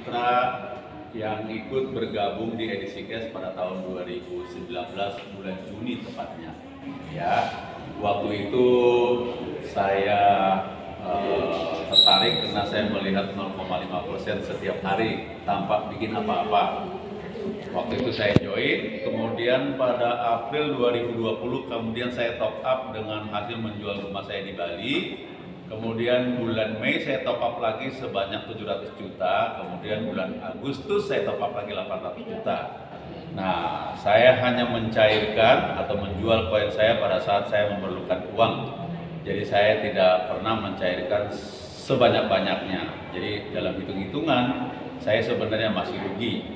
mitra yang ikut bergabung di edisi Cash pada tahun 2019 bulan Juni tepatnya. Ya, waktu itu saya tertarik karena saya melihat 0,5% setiap hari tanpa bikin apa-apa. Waktu itu saya join, kemudian pada April 2020 kemudian saya top up dengan hasil menjual rumah saya di Bali. Kemudian bulan Mei saya top up lagi sebanyak 700 juta, kemudian bulan Agustus saya top up lagi 800 juta. Nah, saya hanya mencairkan atau menjual koin saya pada saat saya memerlukan uang. Jadi saya tidak pernah mencairkan sebanyak-banyaknya. Jadi dalam hitung-hitungan saya sebenarnya masih rugi.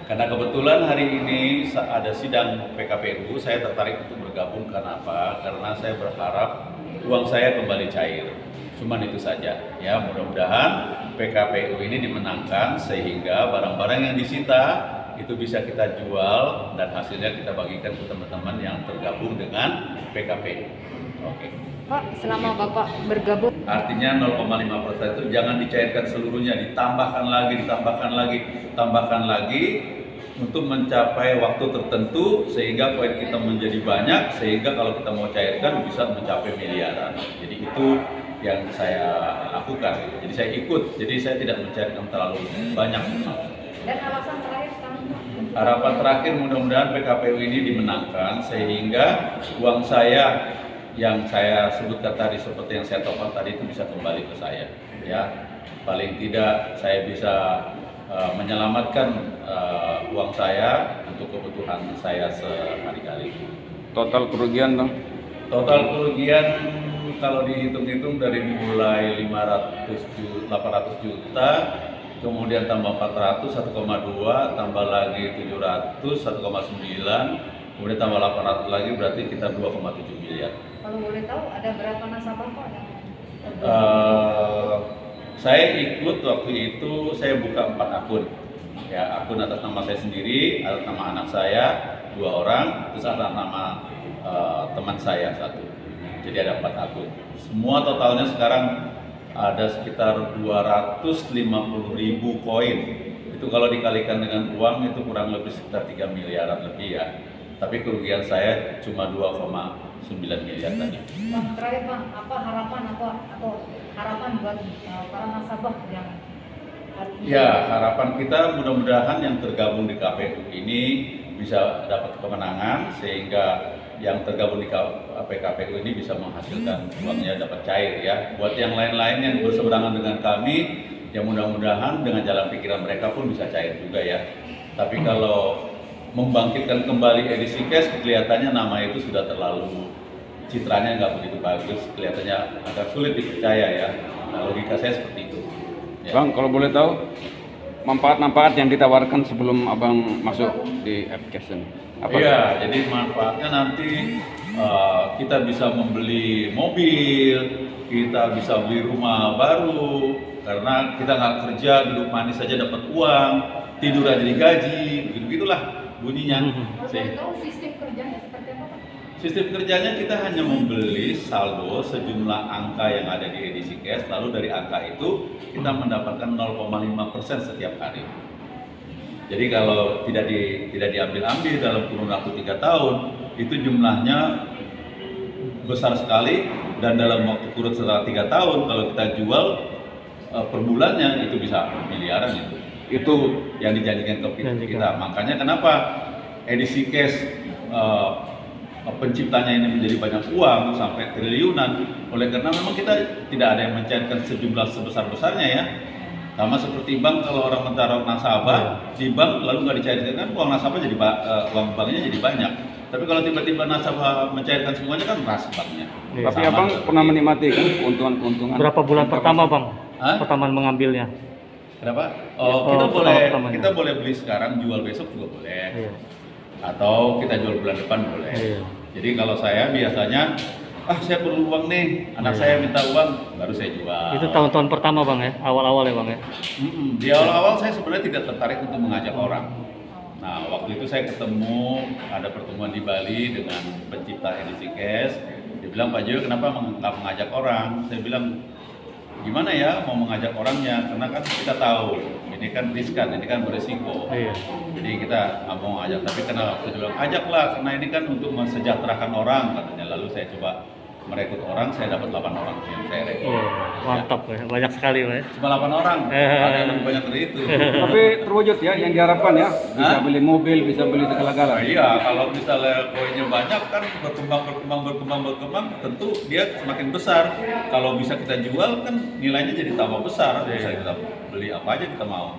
Karena kebetulan hari ini ada sidang PKPU, saya tertarik untuk bergabung. Kenapa? Karena saya berharap uang saya kembali cair. Cuman itu saja. Ya, mudah-mudahan PKPU ini dimenangkan sehingga barang-barang yang disita itu bisa kita jual dan hasilnya kita bagikan ke teman-teman yang tergabung dengan PKPU. Oke. Pak, selama Bapak bergabung, artinya 0,5% itu jangan dicairkan seluruhnya, ditambahkan lagi untuk mencapai waktu tertentu sehingga koin kita menjadi banyak, sehingga kalau kita mau cairkan bisa mencapai miliaran. Jadi itu yang saya lakukan. Jadi saya ikut, jadi saya tidak mencairkan terlalu banyak. dan alasan terakhir sekarang Pak? Harapan terakhir mudah-mudahan PKPU ini dimenangkan sehingga uang saya yang saya sebutkan tadi seperti yang saya top up tadi itu bisa kembali ke saya. Ya, paling tidak saya bisa menyelamatkan uang saya untuk kebutuhan saya sehari-hari. Total kerugian Bang? Total kerugian kalau dihitung-hitung dari mulai 800 juta, kemudian tambah 400, 1,2, tambah lagi 700, 1,9, kemudian tambah 800 lagi berarti kita 2,7 miliar. Kalau boleh tahu ada berapa nasabah Pak yang saya ikut waktu itu, saya buka 4 akun. Ya, akun atas nama saya sendiri, atas nama anak saya 2 orang, terus atas nama teman saya 1. Jadi ada 4 akun. Semua totalnya sekarang ada sekitar 250.000 koin. Itu kalau dikalikan dengan uang itu kurang lebih sekitar 3 miliaran lebih ya. Tapi kerugian saya cuma 2,9 miliar tadi. Bang, terakhir Bang, apa harapan atau harapan buat para nasabah yang Ya, harapan kita mudah-mudahan yang tergabung di KPU ini bisa dapat kemenangan sehingga yang tergabung di PKPU ini bisa menghasilkan uangnya dapat cair ya. Buat yang lain-lain yang berseberangan dengan kami, ya mudah-mudahan dengan jalan pikiran mereka pun bisa cair juga ya. Tapi kalau membangkitkan kembali edisi Cash, kelihatannya nama itu sudah terlalu, citranya nggak begitu bagus, kelihatannya agak sulit dipercaya ya. Nah, logika saya seperti itu. Ya. Bang, kalau boleh tahu manfaat-manfaat yang ditawarkan sebelum Abang masuk di Cash ini? Iya, jadi manfaatnya nanti kita bisa membeli mobil, kita bisa beli rumah baru, karena kita nggak kerja, duduk manis saja dapat uang, tidur aja digaji, begitulah bunyinya. Kalau boleh tahu sistem kerjanya seperti apa Pak? Sistem kerjanya kita hanya membeli saldo sejumlah angka yang ada di edisi Cash, lalu dari angka itu kita mendapatkan 0,5% setiap hari. Jadi kalau tidak diambil-ambil dalam kurun waktu 3 tahun, itu jumlahnya besar sekali, dan dalam waktu kurun setelah 3 tahun kalau kita jual per bulannya itu bisa miliaran itu. Itu yang dijanjikan ke kita. Makanya kenapa edisi Cash penciptanya ini menjadi banyak uang sampai triliunan, oleh karena memang kita tidak ada yang mencairkan sejumlah sebesar-besarnya ya. Sama seperti bank, kalau orang menaruh nasabah di bank lalu nggak dicairkan, kan uang nasabah jadi uang banknya jadi banyak. Tapi kalau tiba-tiba nasabah mencairkan semuanya kan ras banknya. Tapi Abang pernah menikmati kan keuntungan-keuntungan? Berapa bulan pertama Bang? Hah? Pertama mengambilnya? Kenapa? Oh, Kita boleh beli sekarang, jual besok juga boleh. Iya. Atau kita jual bulan depan boleh. Iya. Jadi kalau saya biasanya, saya perlu uang nih, anak saya minta uang, baru saya jual. Itu tahun-tahun pertama Bang ya? Awal-awal ya Bang ya? Di awal-awal saya sebenarnya tidak tertarik untuk mengajak orang. Nah, waktu itu saya ketemu, ada pertemuan di Bali dengan pencipta edisi Cash. Dia bilang, Pak Jo, kenapa nggak mengajak orang? Saya bilang, gimana ya mau mengajak orangnya, karena kan kita tahu ini kan riskan, ini kan beresiko. Iya. Jadi kita nggak mau ajak, tapi kenapa saya bilang ajaklah, karena ini kan untuk mensejahterakan orang katanya. Lalu saya coba merekrut orang, saya dapat 8 orang yang saya rekrut. Oh, mantap ya. Banyak sekali Bang ya. Cuma 8 orang, ada yang lebih banyak dari itu. Tapi terwujud ya yang diharapkan ya. Bisa Hah? beli mobil, bisa beli segala-galanya. Nah, iya, kalau misalnya koinnya banyak kan berkembang, tentu dia semakin besar. Kalau bisa kita jual kan nilainya jadi tambah besar. Bisa kita beli apa aja kita mau.